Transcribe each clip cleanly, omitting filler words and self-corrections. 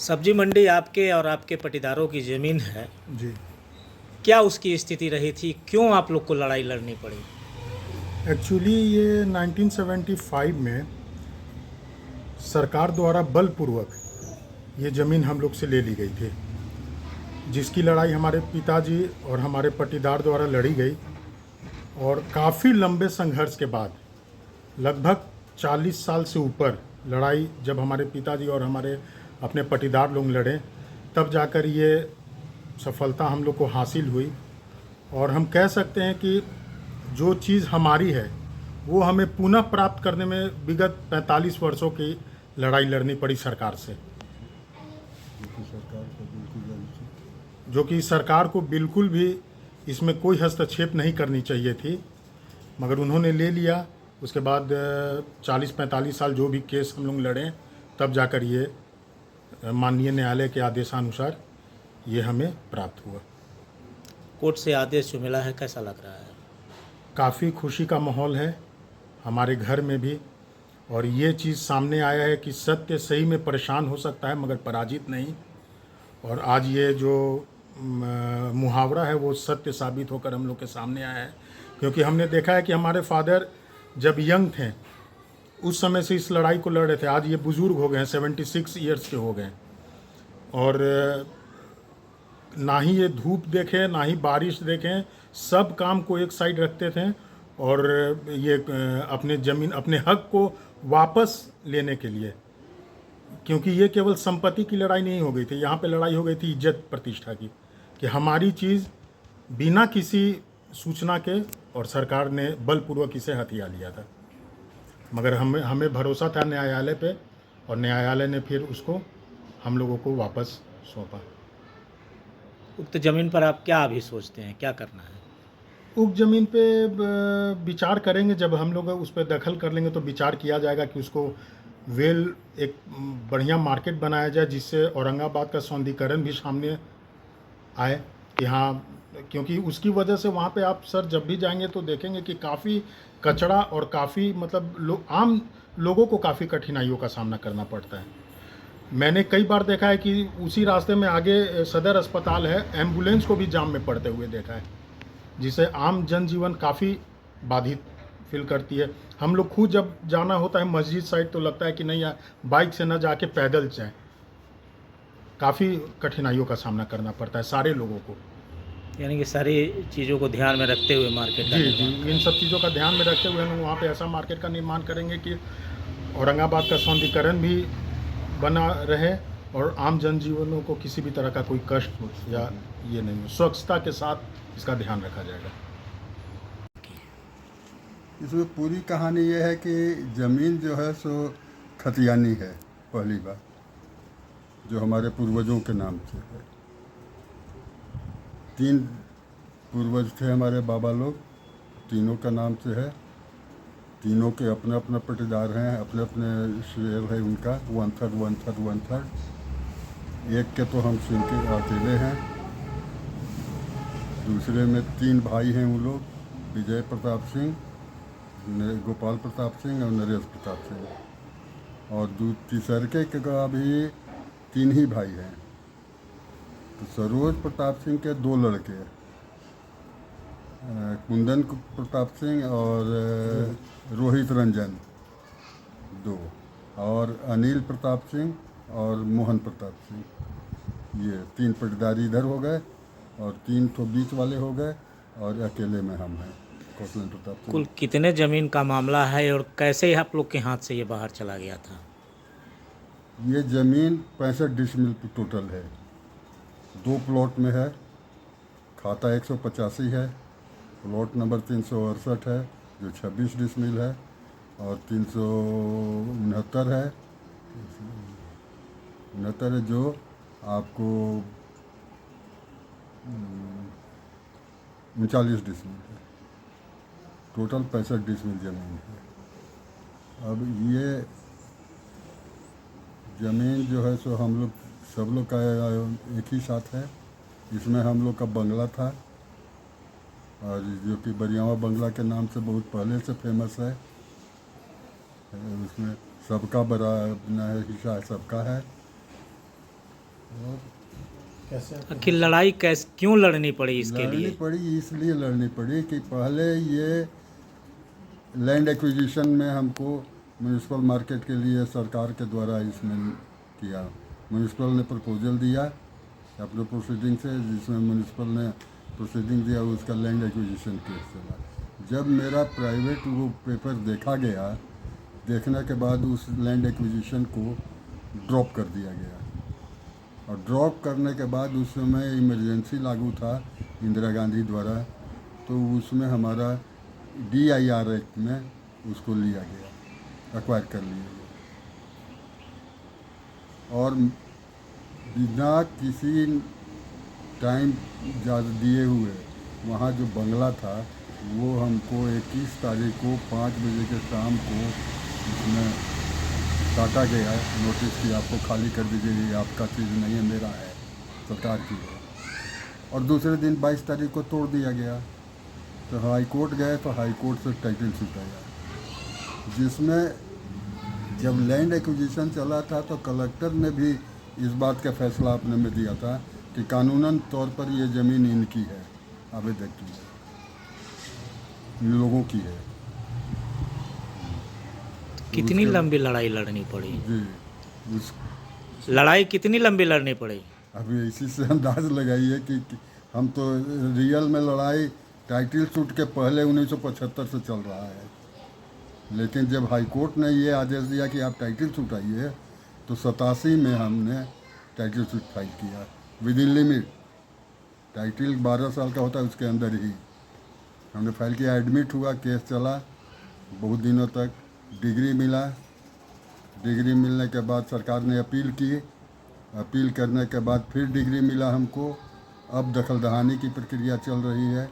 सब्जी मंडी आपके और आपके पटीदारों की ज़मीन है। जी। क्या उसकी स्थिति रही थी? क्यों आप लोग को लड़ाई लड़नी पड़ी? एक्चुअली ये 1975 में सरकार द्वारा बलपूर्वक ये ज़मीन हम लोग से ले ली गई थी, जिसकी लड़ाई हमारे पिताजी और हमारे पटीदार द्वारा लड़ी गई। और काफ़ी लंबे संघर्ष के बाद लगभग 40 साल से ऊपर लड़ाई जब हमारे पिताजी और हमारे अपने पटीदार लोग लड़े, तब जाकर ये सफलता हम लोग को हासिल हुई। और हम कह सकते हैं कि जो चीज़ हमारी है वो हमें पुनः प्राप्त करने में विगत 45 वर्षों की लड़ाई लड़नी पड़ी सरकार से, जो कि सरकार को बिल्कुल भी इसमें कोई हस्तक्षेप नहीं करनी चाहिए थी, मगर उन्होंने ले लिया। उसके बाद 40-45 साल जो भी केस हम लोग लड़े, तब जाकर ये माननीय न्यायालय के आदेशानुसार ये हमें प्राप्त हुआ। कोर्ट से आदेश जो मिला है, कैसा लग रहा है? काफ़ी खुशी का माहौल है हमारे घर में भी। और ये चीज़ सामने आया है कि सत्य सही में परेशान हो सकता है मगर पराजित नहीं। और आज ये जो मुहावरा है वो सत्य साबित होकर हम लोग के सामने आया है, क्योंकि हमने देखा है कि हमारे फादर जब यंग थे उस समय से इस लड़ाई को लड़ रहे थे। आज ये बुज़ुर्ग हो गए हैं, 76 ईयर्स के हो गए, और ना ही ये धूप देखें ना ही बारिश देखें, सब काम को एक साइड रखते थे और ये अपने ज़मीन अपने हक को वापस लेने के लिए, क्योंकि ये केवल संपत्ति की लड़ाई नहीं हो गई थी, यहाँ पे लड़ाई हो गई थी इज्जत प्रतिष्ठा की, कि हमारी चीज़ बिना किसी सूचना के और सरकार ने बलपूर्वक इसे हथिया लिया था। मगर हमें भरोसा था न्यायालय पे, और न्यायालय ने फिर उसको हम लोगों को वापस सौंपा। उक्त ज़मीन पर आप क्या अभी सोचते हैं, क्या करना है? उक्त ज़मीन पे विचार करेंगे, जब हम लोग उस पर दखल कर लेंगे तो विचार किया जाएगा कि उसको एक बढ़िया मार्केट बनाया जाए, जिससे औरंगाबाद का सौंदर्यीकरण भी सामने आए कि हाँ, क्योंकि उसकी वजह से वहाँ पे आप सर जब भी जाएंगे तो देखेंगे कि काफ़ी कचरा और काफ़ी मतलब आम लोगों को काफ़ी कठिनाइयों का सामना करना पड़ता है। मैंने कई बार देखा है कि उसी रास्ते में आगे सदर अस्पताल है, एम्बुलेंस को भी जाम में पड़ते हुए देखा है, जिससे आम जनजीवन काफ़ी बाधित फील करती है। हम लोग खुद जब जाना होता है मस्जिद साइड तो लगता है कि नहीं यार, बाइक से न जाके पैदल जाएं। काफ़ी कठिनाइयों का सामना करना पड़ता है सारे लोगों को। यानी कि सारी चीज़ों को ध्यान में रखते हुए मार्केट का जी निर्माण इन सब चीज़ों का ध्यान में रखते हुए हम वहाँ पे ऐसा मार्केट का निर्माण करेंगे कि औरंगाबाद का सौंदर्यीकरण भी बना रहे और आम जनजीवनों को किसी भी तरह का कोई कष्ट या ये नहीं हो। स्वच्छता के साथ इसका ध्यान रखा जाएगा। इसमें पूरी कहानी ये है कि ज़मीन जो है सो खतियानी है, पहली बात, जो हमारे पूर्वजों के नाम से है। 3 पूर्वज थे हमारे बाबा लोग, तीनों का नाम से है। तीनों के अपने अपने पटीदार हैं, अपने अपने शेर है उनका, 1/3 1/3 1/3। एक के तो हम सिंह के अकेले हैं, दूसरे में 3 भाई हैं वो लोग, विजय प्रताप सिंह, गोपाल प्रताप सिंह और नरेश प्रताप सिंह। और तीसरके का भी 3 ही भाई हैं। तो सरोज प्रताप सिंह के 2 लड़के, कुंदन प्रताप सिंह और रोहित रंजन 2, और अनिल प्रताप सिंह और मोहन प्रताप सिंह। ये 3 पटदारी इधर हो गए और 3 तो बीच वाले हो गए, और अकेले में हम हैं, कौशलन प्रताप सिंह। कुल कितने ज़मीन का मामला है और कैसे आप लोग के हाथ से ये बाहर चला गया था? ये ज़मीन 65 डिसमिल टोटल है, 2 प्लॉट में है। खाता 185 है, प्लॉट नंबर 368 है जो 26 डिसमिल है, और 369 है, 69 है जो आपको 39 डिसमिल है। टोटल 65 डिसमिल ज़मीन है। अब ये ज़मीन जो है सो हम लोग सब लोग का एक ही साथ है। इसमें हम लोग का बंगला था, और जो कि बरियावा बंगला के नाम से बहुत पहले से फेमस है। उसमें सबका बड़ा अपना हिस्सा सबका है। और कैसे आखिर लड़ाई कैसे क्यों लड़नी पड़ी इसके लड़नी लिए? पड़ी, इसलिए लड़नी पड़ी कि पहले ये लैंड एक्विजिशन में हमको म्यूनिसिपल मार्केट के लिए सरकार के द्वारा इसमें किया। म्यूनिसिपल ने प्रपोजल दिया अपने प्रोसीडिंग से, जिसमें म्यूनिसिपल ने प्रोसीडिंग दिया, उसका लैंड एक्विजिशन केस चला। जब मेरा प्राइवेट वो पेपर देखा गया, देखने के बाद उस लैंड एक्विजिशन को ड्रॉप कर दिया गया। और ड्रॉप करने के बाद उस समय इमरजेंसी लागू था इंदिरा गांधी द्वारा, तो उसमें हमारा DIR एक्ट में उसको लिया गया, एक्वायर कर लिया गया। और बिना किसी टाइम ज़्यादा दिए हुए वहाँ जो बंगला था वो हमको 21 तारीख को 5 बजे के शाम को उसमें काटा गया नोटिस कि आपको खाली कर दीजिए, ये आपका चीज़ नहीं है, मेरा है, सरकार की है। और दूसरे दिन 22 तारीख को तोड़ दिया गया। तो हाई कोर्ट गए तो हाई कोर्ट से टाइटल छूटाया, जिसमें जब लैंड एक्विजिशन चला था तो कलेक्टर ने भी इस बात का फैसला अपने में दिया था कि कानूनन तौर पर ये ज़मीन इनकी है, आवेदक की है, इन लोगों की है। कितनी उसके- लंबी लड़ाई लड़नी पड़ी? जी, उस लड़ाई कितनी लंबी लड़नी पड़ी? अभी इसी से अंदाज लगाइए कि हम तो रियल में लड़ाई टाइटल सूट के पहले 1975 से चल रहा है। लेकिन जब हाई कोर्ट ने ये आदेश दिया कि आप टाइटल सूट आइए, तो 87 में हमने टाइटल सूट फाइल किया विद इन लिमिट। टाइटल 12 साल का होता है, उसके अंदर ही हमने फाइल किया। एडमिट हुआ, केस चला बहुत दिनों तक, डिग्री मिला। डिग्री मिलने के बाद सरकार ने अपील की, अपील करने के बाद फिर डिग्री मिला हमको। अब दखल दहानी की प्रक्रिया चल रही है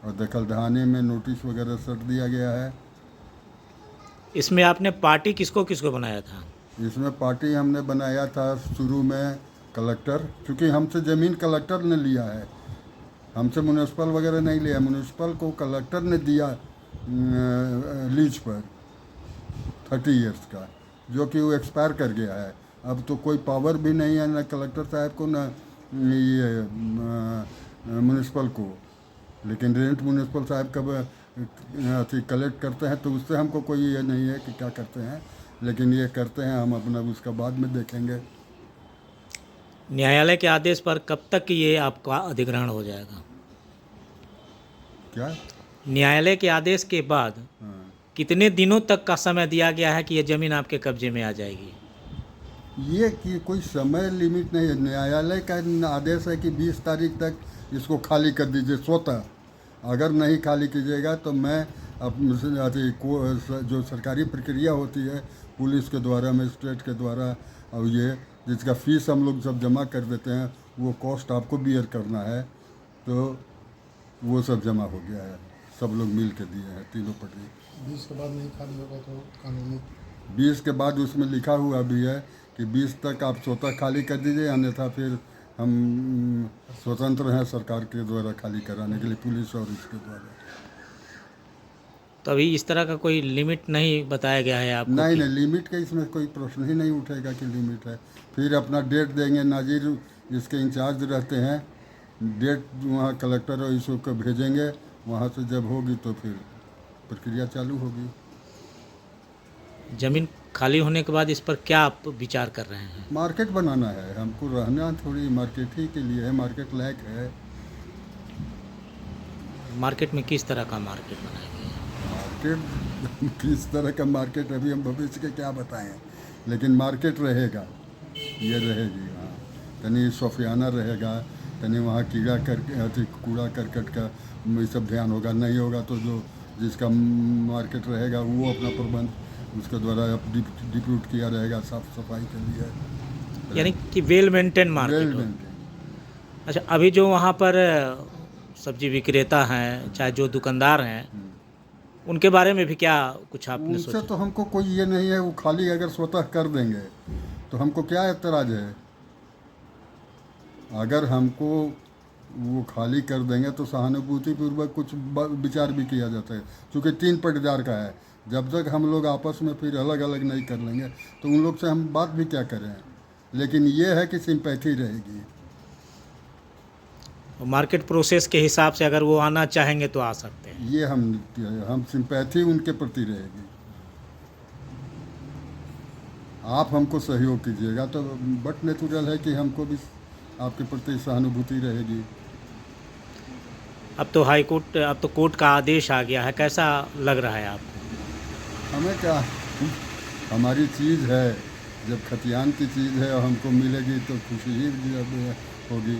और दखल दहानी में नोटिस वगैरह सट दिया गया है। इसमें आपने पार्टी किसको किसको बनाया था? इसमें पार्टी हमने बनाया था शुरू में कलेक्टर, क्योंकि हमसे ज़मीन कलेक्टर ने लिया है, हमसे म्यूनिसिपल वगैरह नहीं लिया। म्यूनिसिपल को कलेक्टर ने दिया लीज पर 30 इयर्स का, जो कि वो एक्सपायर कर गया है। अब तो कोई पावर भी नहीं है ना कलेक्टर साहब को, ना ये म्यूनिसिपल को। लेकिन रेंट म्यूनिसिपल साहब कब अथी कलेक्ट करते हैं तो उससे हमको कोई ये नहीं है कि क्या करते हैं, लेकिन ये करते हैं, हम अपना उसका बाद में देखेंगे। न्यायालय के आदेश पर कब तक ये आपका अधिग्रहण हो जाएगा? क्या? न्यायालय के आदेश के बाद हाँ। कितने दिनों तक का समय दिया गया है कि ये ज़मीन आपके कब्जे में आ जाएगी? ये कि कोई समय लिमिट नहीं है। न्यायालय का आदेश है कि 20 तारीख तक इसको खाली कर दीजिए स्वतः। अगर नहीं खाली कीजिएगा तो मैं जो सरकारी प्रक्रिया होती है पुलिस के द्वारा, मजिस्ट्रेट के द्वारा, और ये जिसका फीस हम लोग सब जमा कर देते हैं, वो कॉस्ट आपको बियर करना है, तो वो सब जमा हो गया है, सब लोग मिल के दिए हैं तीनों पार्टी। 20 के बाद नहीं खाली होगा तो कानूनी 20 के बाद उसमें लिखा हुआ भी है कि 20 तक आप स्वतः खाली कर दीजिए, अन्यथा फिर हम स्वतंत्र हैं सरकार के द्वारा खाली कराने के लिए, पुलिस और इसके द्वारा। तो अभी इस तरह का कोई लिमिट नहीं बताया गया है आपको? नहीं कि- नहीं, लिमिट का इसमें कोई प्रश्न ही नहीं उठेगा कि लिमिट है। फिर अपना डेट देंगे, नाजिर इसके इंचार्ज रहते हैं, डेट वहाँ कलेक्टर और इसको को भेजेंगे, वहाँ से जब होगी तो फिर प्रक्रिया चालू होगी। ज़मीन खाली होने के बाद इस पर क्या आप विचार कर रहे हैं? मार्केट बनाना है हमको, रहना थोड़ी मार्केट ही के लिए है, मार्केट लायक है। मार्केट में किस तरह का मार्केट बनाएंगे? मार्केट किस तरह का मार्केट अभी हम भविष्य के क्या बताएं, लेकिन मार्केट रहेगा, ये रहेगी। हाँ, तनी सोफियाना रहेगा, तनी वहाँ कीड़ा कर कूड़ा करकट का ये सब ध्यान होगा। नहीं होगा तो जो जिसका मार्केट रहेगा वो अपना प्रबंध उसके द्वारा डिप्यूट किया रहेगा साफ सफाई के लिए। यानी कि वेल मेंटेन मार्केट वेल हो। मेंटेन। अच्छा, अभी जो वहाँ पर सब्जी विक्रेता हैं, चाहे जो दुकानदार हैं, उनके बारे में भी क्या कुछ आपने उनसे सोचा? तो हमको कोई ये नहीं है, वो खाली अगर स्वतः कर देंगे तो हमको क्या एतराज़ है। अगर हमको वो खाली कर देंगे तो सहानुभूतिपूर्वक कुछ विचार भी किया जाता है, क्योंकि 3 पटदार का है। जब तक हम लोग आपस में फिर अलग अलग नहीं कर लेंगे तो उन लोग से हम बात भी क्या करें। लेकिन ये है कि सिंपैथी रहेगी। मार्केट प्रोसेस के हिसाब से अगर वो आना चाहेंगे तो आ सकते हैं। ये हम सिंपैथी उनके प्रति रहेगी। आप हमको सहयोग कीजिएगा तो बट नेचुरल है कि हमको भी आपके प्रति सहानुभूति रहेगी। अब तो हाई कोर्ट, अब तो कोर्ट का आदेश आ गया है, कैसा लग रहा है आपको? हमें क्या, हमारी चीज़ है, जब खतियान की चीज़ है और हमको मिलेगी तो खुशी ही होगी।